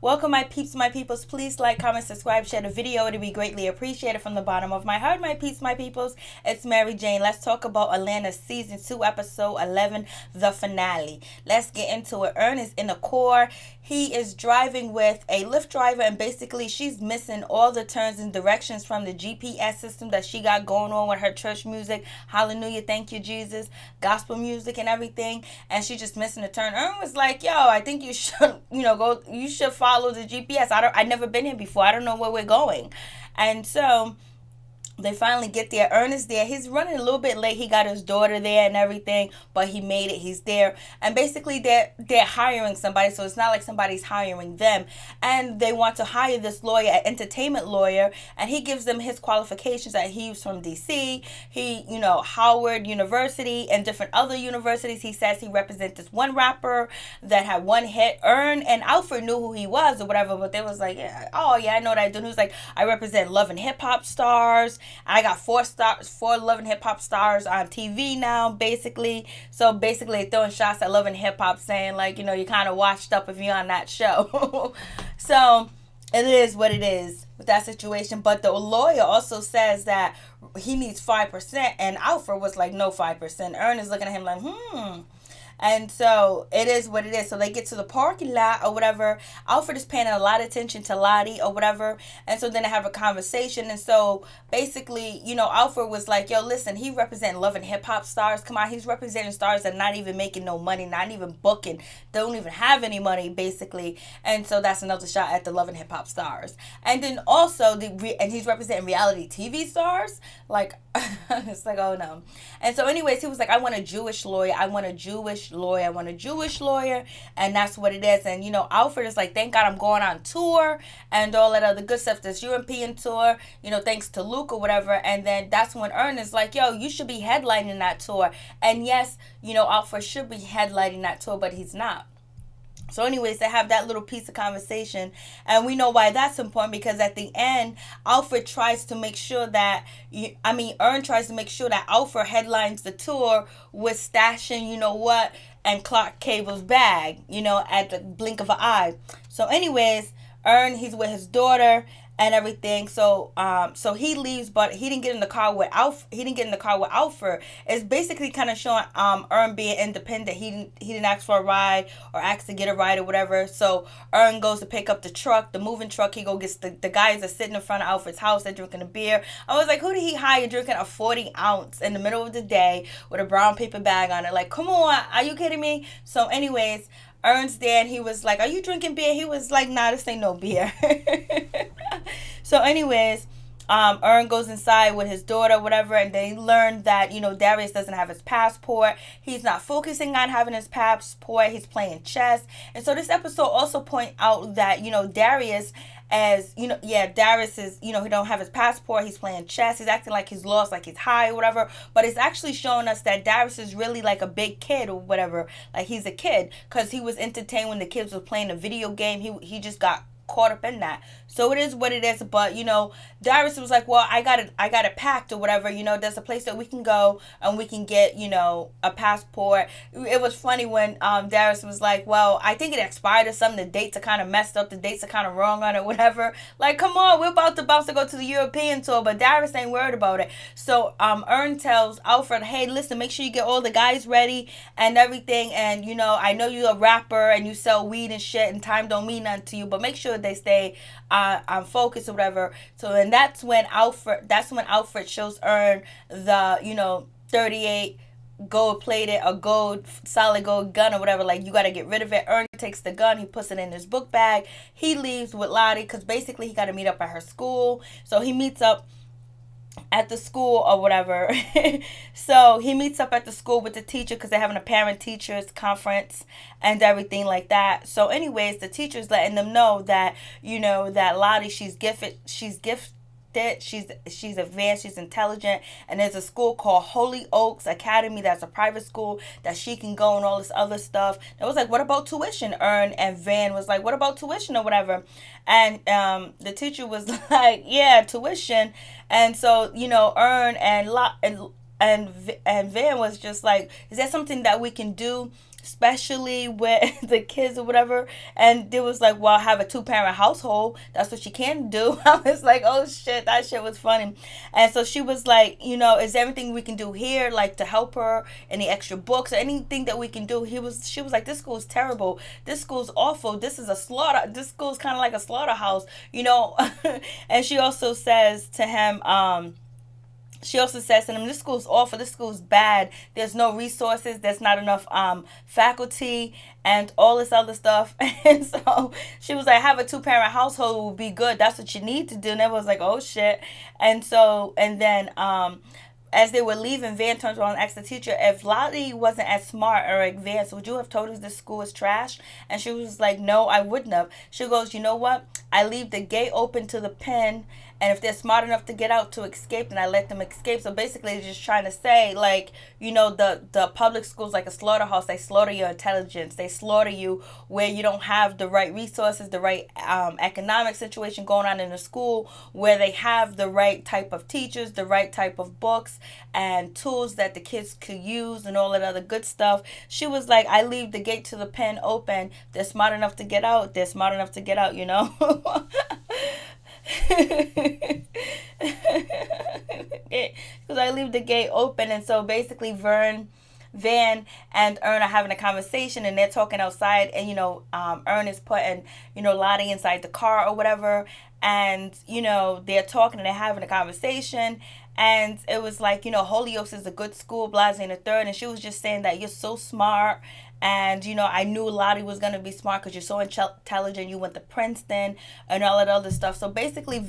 Welcome, my peeps, my peoples. Please like, comment, subscribe, share the video. It would be greatly appreciated from the bottom of my heart, my peeps, my peoples. It's Mary Jane. Let's talk about Atlanta Season 2, Episode 11, the finale. Let's get into it. Ernest in the core. He is driving with a Lyft driver, and basically she's missing all the turns and directions from the GPS system that she got going on with her church music. Hallelujah, thank you, Jesus. Gospel music and everything. And she's just missing a turn. Ern was like, yo, I think you should, you should follow the GPS. I've never been here before. I don't know where we're going. And so they finally get there. Ernest there. He's running a little bit late. He got his daughter there and everything, but he made it. He's there. And basically they're hiring somebody, so it's not like somebody's hiring them. And they want to hire this lawyer, an entertainment lawyer, and he gives them his qualifications that he was from DC. He, Howard University and different other universities. He says he represents this one rapper that had one hit. Ern and Alfred knew who he was or whatever, but they was like, yeah, oh yeah, I know that dude. He was like, I represent Love and Hip Hop stars. I got four Love and Hip Hop stars on TV now, basically. So basically throwing shots at Love and Hip Hop, saying like, you kind of washed up if you're on that show. So it is what it is with that situation. But the lawyer also says that he needs 5%, and Alfred was like, no 5%. Ernest looking at him like, And so it is what it is. So they get to the parking lot or whatever. Alfred is paying a lot of attention to Lottie or whatever. And so then they have a conversation. And so basically, Alfred was like, yo, listen, he representing Love and Hip Hop stars. Come on, he's representing stars that are not even making no money, not even booking. They don't even have any money, basically. And so that's another shot at the Love and Hip Hop stars. And then also, and he's representing reality TV stars. Like, it's like, oh no. And so anyways, he was like, I want a Jewish lawyer. I want a Jewish lawyer. And that's what it is. And, Alfred is like, thank God I'm going on tour and all that other good stuff. This European tour, thanks to Luke or whatever. And then that's when Ernest is like, yo, you should be headlining that tour. And yes, Alfred should be headlining that tour, but he's not. So anyways, they have that little piece of conversation, and we know why that's important, because at the end, Alfred tries to make sure that, Ern tries to make sure that Alfred headlines the tour with stashing, and Clark Cable's bag, at the blink of an eye. So anyways, Ern, he's with his daughter and everything. So he leaves, but he didn't get in the car with Alfred. It's basically kind of showing Ern being independent. He didn't ask for a ride or ask to get a ride or whatever. So Ern goes to pick up the moving truck. He gets the guys that sitting in front of Alfred's house. They're drinking a beer. I was like, who did he hire drinking a 40-ounce in the middle of the day with a brown paper bag on it? Like, come on, are you kidding me? So anyways, Ernst there, and he was like, are you drinking beer? He was like, nah, this ain't no beer. So anyways, Ern goes inside with his daughter, whatever, and they learn that, Darius doesn't have his passport. He's not focusing on having his passport. He's playing chess. And so this episode also point out that, Darius, Darius is, he don't have his passport. He's playing chess. He's acting like he's lost, like he's high or whatever. But it's actually showing us that Darius is really like a big kid or whatever. Like he's a kid, because he was entertained when the kids were playing a video game. He just got caught up in that. So it is what it is. But Darius was like, well, I got it packed or whatever. There's a place that we can go and we can get a passport. It was funny when Darius was like, well, I think it expired or something. The dates are kind of messed up. The dates are kind of wrong on it, whatever. Like, come on, we're about to go to the European tour, but Darius ain't worried about it. So Ern tells Alfred, hey, listen, make sure you get all the guys ready and everything. And I know you're a rapper and you sell weed and shit, and time don't mean nothing to you, but make sure they stay on focus or whatever. So then that's when Alfred shows Ern the 38 gold plated or solid gold gun or whatever. Like, you got to get rid of it. Ern takes the gun, he puts it in his book bag. He leaves with Lottie, because basically he got to meet up at her school. So he meets up at the school or whatever. So he meets up at the school with the teacher, because they're having a parent teachers conference and everything like that. So anyways, the teacher's letting them know that that Lottie, she's gifted, she's advanced, she's intelligent, and there's a school called Holy Oaks Academy that's a private school that she can go and all this other stuff. It was like, what about tuition? Ern and Van was like, what about tuition or whatever? And the teacher was like, yeah, tuition. And so Ern and Van was just like, is that something that we can do? especially with the kids or whatever. And it was like, well, have a two-parent household. That's what you can do. I was like, oh shit, that shit was funny. And so she was like, is there anything we can do here, like to help her? Any extra books or anything that we can do? She was like, this school's terrible. This school's awful. This is a slaughter. This school's kind of like a slaughterhouse, And she also says to him, this school's awful. This school's bad. There's no resources. There's not enough faculty and all this other stuff. And so she was like, have a two-parent household would be good. That's what you need to do. And everyone was like, oh, shit. And then as they were leaving, Van turns around and asks the teacher, if Lottie wasn't as smart or advanced, would you have told us this school is trash? And she was like, no, I wouldn't have. She goes, you know what? I leave the gate open to the pen, and if they're smart enough to get out to escape, then I let them escape. So basically, just trying to say, like, the public schools like a slaughterhouse. They slaughter your intelligence. They slaughter you where you don't have the right resources, the right economic situation going on in the school, where they have the right type of teachers, the right type of books and tools that the kids could use and all that other good stuff. She was like, I leave the gate to the pen open. They're smart enough to get out. They're smart enough to get out, Because I leave the gate open. And so basically Van and Ern are having a conversation, and they're talking outside, and Ern is putting Lottie inside the car or whatever, and they're talking and they're having a conversation. And it was like, Holyoke is a good school, Blase in the third. And she was just saying that you're so smart. And, I knew Lottie was going to be smart because you're so intelligent. You went to Princeton and all that other stuff. So basically,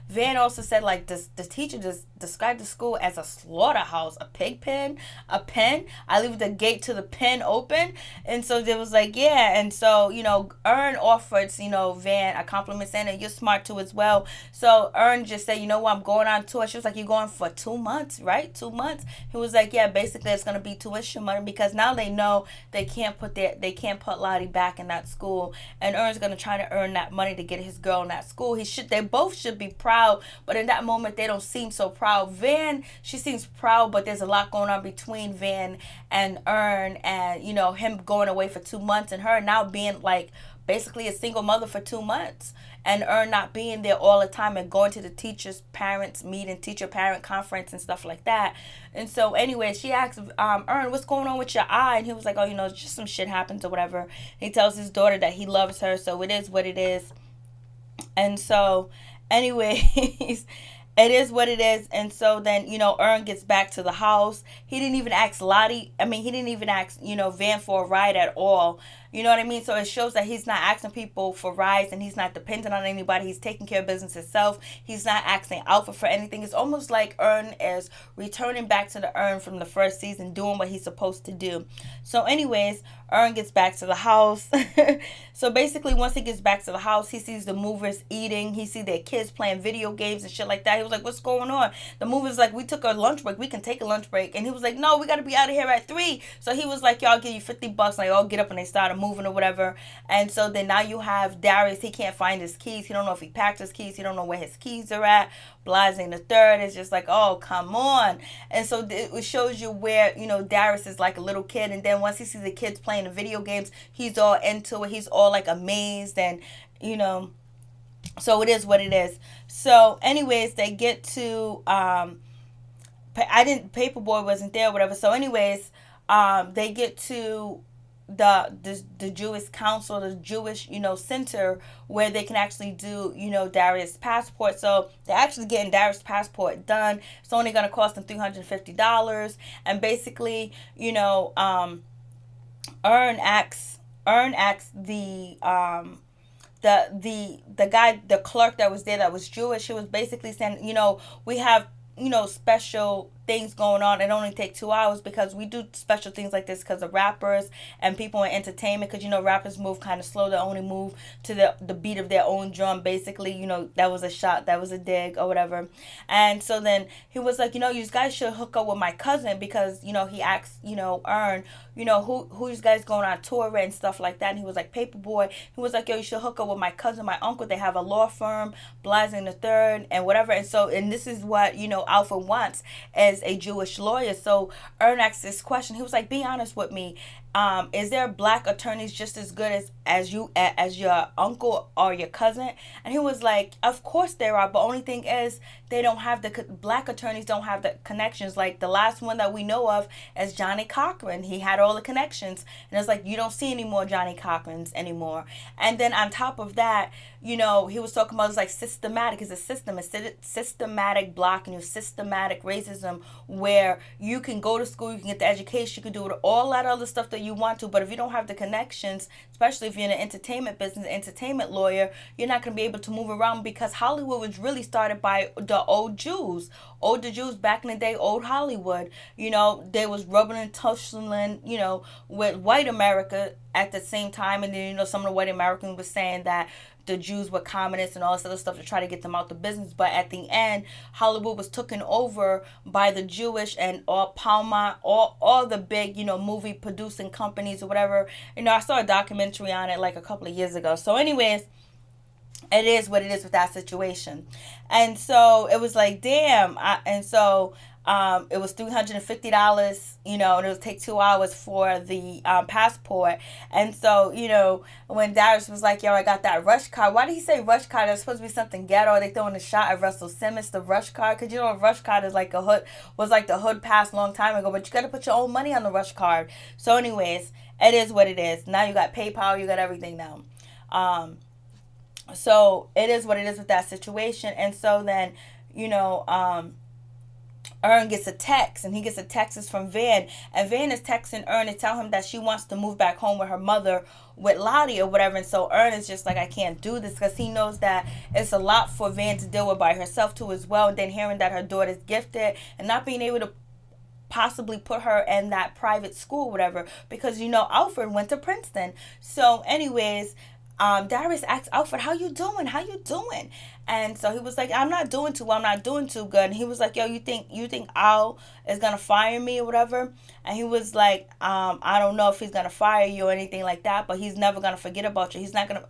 Van also said, like, the teacher just described the school as a slaughterhouse, a pig pen, a pen. I leave the gate to the pen open. And so there was like, yeah. And so, Ern offered, Van a compliment saying that you're smart too as well. So Ern just said, you know what, I'm going on tour. She was like, you're going for 2 months, right? 2 months. He was like, yeah, basically it's going to be tuition money, because now they know they can't put Lottie back in that school, and Ern's gonna try to earn that money to get his girl in that school. They both should be proud, but in that moment they don't seem so proud. Van, she seems proud, but there's a lot going on between Van and Ern, and him going away for 2 months, and her now being like basically a single mother for 2 months, and Ern not being there all the time and going to the teachers' parents meeting, teacher parent conference and stuff like that. And so anyway, she asked Ern, what's going on with your eye? And he was like, oh, just some shit happens or whatever. He tells his daughter that he loves her, so it is what it is. And so anyways, it is what it is. And so then, Ern gets back to the house. He didn't even ask he didn't even ask, Van for a ride at all. You know what I mean? So it shows that he's not asking people for rides, and he's not dependent on anybody. He's taking care of business himself. He's not asking Alpha for anything. It's almost like Ern is returning back to the Ern from the first season, doing what he's supposed to do. So anyways, Ern gets back to the house. So basically, once he gets back to the house, he sees the movers eating. He sees their kids playing video games and shit like that. He was like, what's going on? The movers like, we took a lunch break. We can take a lunch break. And he was like, no, we got to be out of here at 3. So he was like, y'all, give you $50. Like, all get up, and they started moving or whatever. And so then now you have Darius. He can't find his keys. He don't know if he packed his keys. He don't know where his keys are at. Blase in the third is just like, oh, come on. And so it shows you where, Darius is like a little kid. And then once he sees the kids playing the video games, he's all into it. He's all like amazed, and, so it is what it is. So anyways, they get to, Paperboy wasn't there or whatever. So anyways, they get to the Jewish council, the Jewish, center, where they can actually do, Darius' passport. So they're actually getting Darius' passport done. It's only going to cost them $350. And basically, Ern asks the guy, the clerk that was there that was Jewish. He was basically saying, we have, special things going on. It only take 2 hours, because we do special things like this because of rappers and people in entertainment, because rappers move kind of slow. They only move to the beat of their own drum, basically. That was a shot, that was a dig or whatever. And so then he was like, you guys should hook up with my cousin, because he asked Ern, who you guys going on tour with and stuff like that. And he was like, Paperboy. He was like, yo, you should hook up with my cousin, my uncle. They have a law firm, Blase in the third and whatever. And so, and this is what Alpha wants as a Jewish lawyer. So Ern asked this question. He was like, be honest with me. is there black attorneys just as good as your uncle or your cousin? And he was like, of course there are, but only thing is they don't have black attorneys don't have the connections. Like the last one that we know of is Johnny Cochran. He had all the connections, and it's like you don't see any more Johnny Cochrans anymore. And then on top of that, he was talking about it's like systematic. It's a system, systematic blocking, systematic racism, where you can go to school, you can get the education, you can do all that other stuff that you want to, but if you don't have the connections, especially if you're in an entertainment business, entertainment lawyer, you're not going to be able to move around, because Hollywood was really started by the old Jews. Older Jews back in the day, old Hollywood, they was rubbing and tussling, with white America at the same time. And then, some of the white Americans were saying that the Jews were communists and all this other stuff to try to get them out the business. But at the end, Hollywood was taken over by the Jewish and all Palma, all the big, movie producing companies or whatever. I saw a documentary on it like a couple of years ago. So anyways, it is what it is with that situation. And so it was like, damn. It was $350, and it would take 2 hours for the passport. And so, when Darius was like, yo, I got that rush card. Why did he say rush card? There's supposed to be something ghetto. They throwing a shot at Russell Simmons, the rush card. Because, a rush card is like was like the hood pass a long time ago. But you got to put your own money on the rush card. So anyways, it is what it is. Now you got PayPal. You got everything now. So it is what it is with that situation. And so then, Ern gets a text, and he gets a text from Van, and Van is texting Ern to tell him that she wants to move back home with her mother, with Lottie or whatever. And so Ern is just like, I can't do this, because he knows that it's a lot for Van to deal with by herself too as well. And then hearing that her daughter's gifted and not being able to possibly put her in that private school, whatever, because Alfred went to Princeton. So anyways, Darius asked Alfred, how you doing? And so he was like, I'm not doing too good. And he was like, yo, you think Al is gonna fire me or whatever? And he was like, I don't know if he's gonna fire you or anything like that, but he's never gonna forget about you. He's not gonna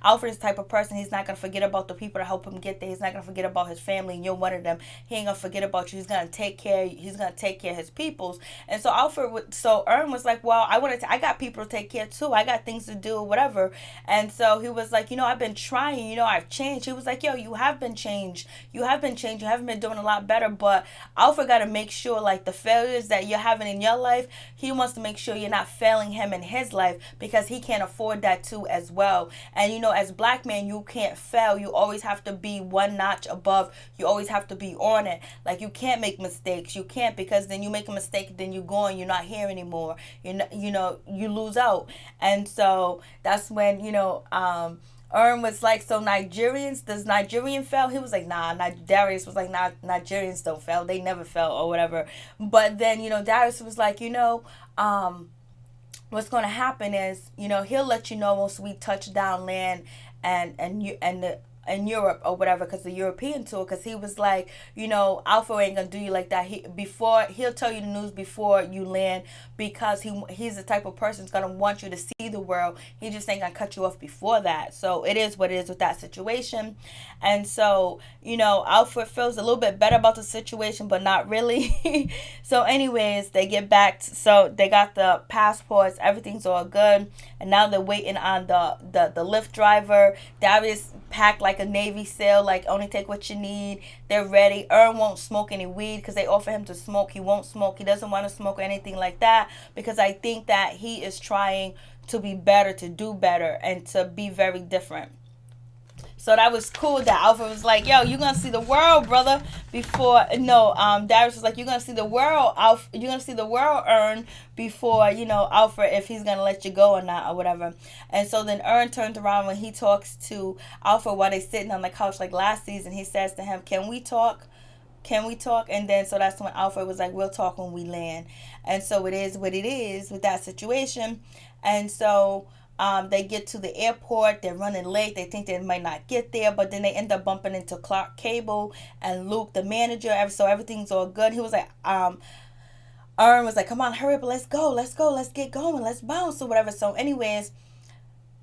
Alfred is the type of person, he's not gonna forget about the people that help him get there. He's not gonna forget about his family, and you're one of them. He ain't gonna forget about you. He's gonna take care of his peoples. And so Ern was like, well, I got people to take care too. I got things to do or whatever. And so he was like, I've been trying, I've changed. He was like, yo, you have been changed. You haven't been doing a lot better, but Alfred got to make sure, like, the failures that you're having in your life, he wants to make sure you're not failing him in his life, because he can't afford that too as well. And, as black men, you can't fail. You always have to be one notch above. You always have to be on it. Like, you can't make mistakes. You can't, because then you make a mistake, then you're gone. You're not here anymore. You lose out. And so that's when, Ern was like, so does Nigerian fail? He was like, nah. Darius was like, nah, Nigerians don't fail. They never fail or whatever. But then, Darius was like, what's going to happen is, he'll let you know once we touch down land in Europe or whatever, because the European tour, because he was like, Alpha ain't gonna do you like that. He'll tell you the news before you land, because he's the type of person that's gonna want you to see the world. He just ain't gonna cut you off before that. So it is what it is with that situation. And so, Alfred feels a little bit better about the situation, but not really. So anyways, they get back, so they got the passports, everything's all good, and now they're waiting on the Lyft driver. Darius packed like a Navy SEAL, like, only take what you need. They're ready. Ern won't smoke any weed because they offer him to smoke. He won't smoke. He doesn't want to smoke or anything like that, because I think that he is trying to be better, to do better, and to be very different. So that was cool that Alfred was like, yo, you're going to see the world, brother, Darius was like, you're going to see the world, you're going to see the world, Ern, before, Alfred, if he's going to let you go or not or whatever. And so then Ern turns around when he talks to Alfred while they're sitting on the couch like last season. He says to him, can we talk? And then so that's when Alfred was like, we'll talk when we land. And so it is what it is with that situation. And so they get to the airport. They're running late. They think they might not get there, but then they end up bumping into Clark Cable and Luke, the manager. So everything's all good. He was like, Ern was like, come on, hurry up, let's go, let's get going, let's bounce or whatever. So anyways,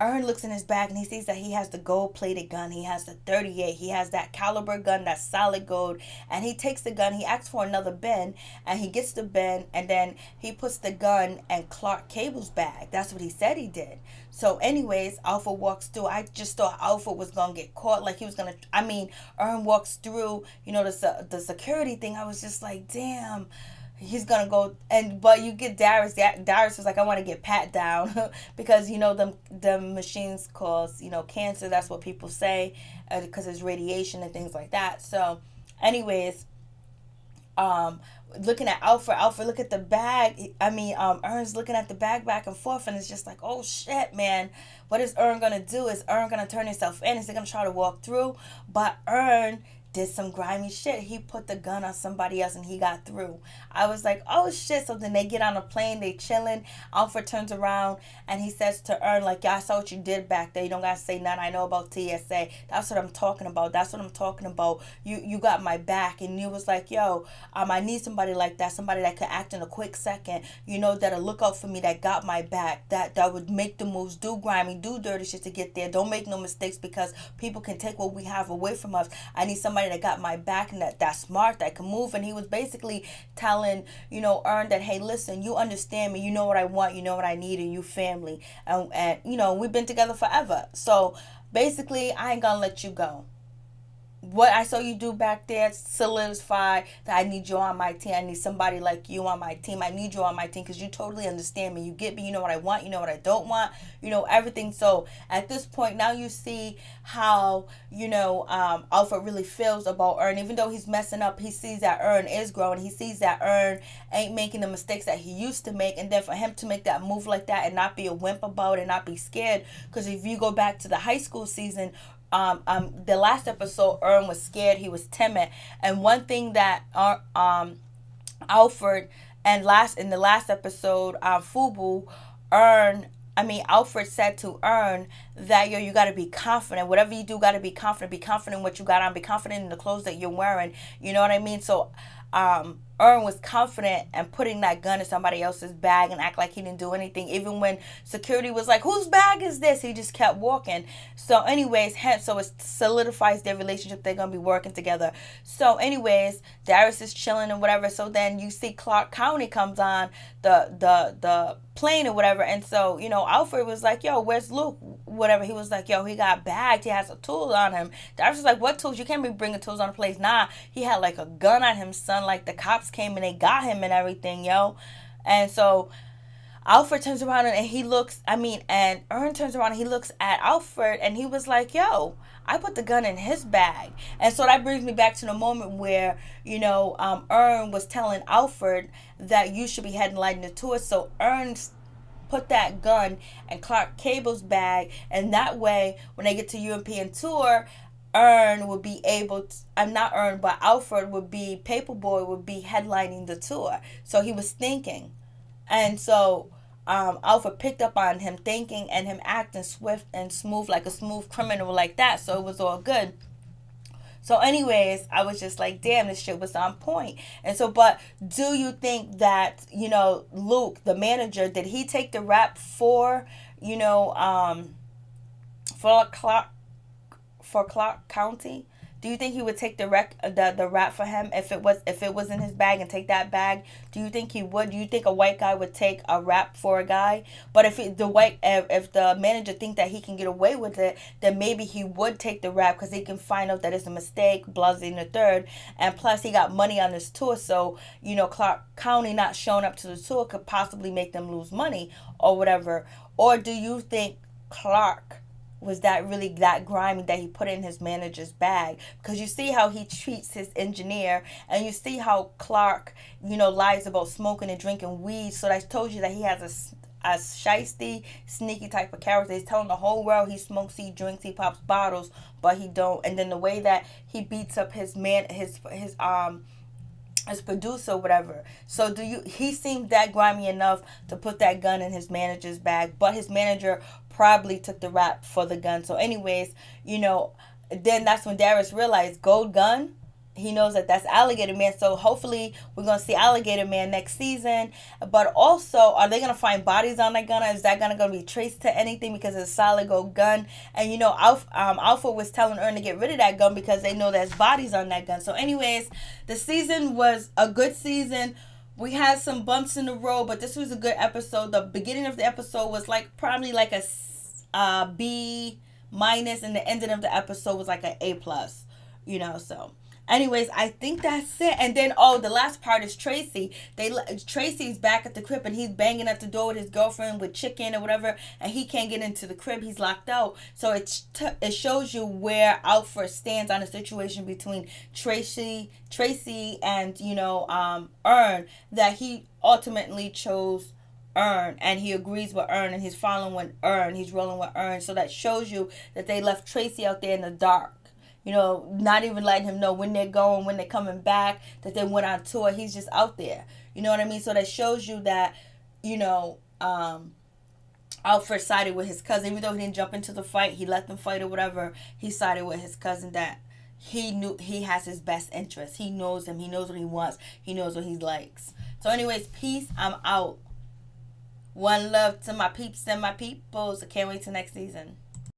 Ern looks in his bag and he sees that he has the gold plated gun. He has the 38. He has that caliber gun that's solid gold. And he takes the gun. He asks for another bin. And he gets the bin. And then he puts the gun in Clark Cable's bag. That's what he said he did. So anyways, Alpha walks through. I just thought Alpha was going to get caught. Like he was going to. I mean, Ern walks through, the security thing. I was just like, damn. He's gonna go, but you get Darius. Darius was like, I want to get pat down because the machines cause cancer. That's what people say because it's radiation and things like that. So, anyways, looking at Alfred, look at the bag. Ern's looking at the bag back and forth, and it's just like, oh shit, man. What is Ern gonna do? Is Ern gonna turn himself in? Is he gonna try to walk through? But Ern did some grimy shit. He put the gun on somebody else and he got through. I was like, oh shit. So then they get on a plane, they chilling. Alfred turns around and he says to Ern, like, yeah, I saw what you did back there. You don't gotta say nothing. I know about TSA. That's what I'm talking about. You got my back. And you was like, yo, I need somebody like that, somebody that could act in a quick second, that'll look out for me, that got my back, that would make the moves, do grimy, do dirty shit to get there. Don't make no mistakes because people can take what we have away from us. I need somebody that got my back and that's smart, that can move. And he was basically telling Ern that, hey, listen, you understand me, you know what I want, you know what I need, and you family, and we've been together forever, so basically I ain't gonna let you go. What I saw you do back there solidify that I need you on my team. I need somebody like you on my team. I need you on my team because you totally understand me. You get me. You know what I want. You know what I don't want. Everything. So at this point, now you see how, Alfred really feels about Ern. Even though he's messing up, he sees that Ern is growing. He sees that Ern ain't making the mistakes that he used to make. And then for him to make that move like that and not be a wimp about it, and not be scared. Because if you go back to the high school season, the last episode, Ern was scared, he was timid, and one thing that Alfred and in the last episode, Fubu, Alfred said to Ern that, you got to be confident. Whatever you do, got to be confident. Be confident in what you got on. Be confident in the clothes that you're wearing. You know what I mean? So, Ern was confident and putting that gun in somebody else's bag and act like he didn't do anything. Even when security was like, whose bag is this? He just kept walking. So anyways, so it solidifies their relationship. They're going to be working together. So anyways, Darius is chilling and whatever. So then you see Clark County comes on the plane or whatever. And so, Alfred was like, yo, where's Luke? Whatever. He was like, yo, he got bagged. He has a tool on him. Darius was like, what tools? You can't be bringing tools on the place. Nah, he had like a gun on him, son. Like the cops came and they got him and everything, yo. And so Alfred turns around and and Ern turns around and he looks at Alfred and he was like, yo, I put the gun in his bag. And so that brings me back to the moment where, Ern was telling Alfred that you should be headlining the tour. So Ern put that gun in Clark Cable's bag, and that way when they get to European tour, Ern would be able to, not Ern, but Alfred would be, Paperboy would be headlining the tour. So he was thinking. And so Alfred picked up on him thinking and him acting swift and smooth, like a smooth criminal like that. So it was all good. So anyways, I was just like, damn, this shit was on point. And so, but do you think that, Luke, the manager, did he take the rap for Clark County? Do you think he would take the rap for him if it was in his bag and take that bag? Do you think he would? Do you think a white guy would take a rap for a guy? But if the manager think that he can get away with it, then maybe he would take the rap because he can find out that it's a mistake, blasé the third, and plus he got money on this tour. So Clark County not showing up to the tour could possibly make them lose money or whatever. Or do you think Clark was that really that grimy that he put in his manager's bag? Because you see how he treats his engineer, and you see how Clark, lies about smoking and drinking weed. So I told you that he has a shiesty, sneaky type of character. He's telling the whole world he smokes, he drinks, he pops bottles, but he don't. And then the way that he beats up his producer or whatever. So he seemed that grimy enough to put that gun in his manager's bag, but his manager probably took the rap for the gun. So anyways, then that's when Darius realized gold gun, he knows that that's Alligator Man. So hopefully we're gonna see Alligator Man next season. But also, are they gonna find bodies on that gun? Or is that gun gonna be traced to anything because it's a solid gold gun? And Alpha was telling Ern to get rid of that gun because they know there's bodies on that gun. So anyways, the season was a good season. We had some bumps in the road, but this was a good episode. The beginning of the episode was probably like a B minus, and the ending of the episode was like an A plus. So anyways, I think that's it. And then the last part is Tracy. Tracy's back at the crib and he's banging at the door with his girlfriend with chicken or whatever, and he can't get into the crib. He's locked out. So it shows you where Alfred stands on the situation between Tracy and Ern, that he ultimately chose Ern, and he agrees with Ern, and he's following Ern. He's rolling with Ern. So that shows you that they left Tracy out there in the dark. Not even letting him know when they're going, when they're coming back, that they went on tour. He's just out there. You know what I mean? So that shows you that, Alfred sided with his cousin. Even though he didn't jump into the fight, he let them fight or whatever, he sided with his cousin, that he knew he has his best interest. He knows him. He knows what he wants. He knows what he likes. So anyways, peace. I'm out. One love to my peeps and my peoples. I can't wait till next season.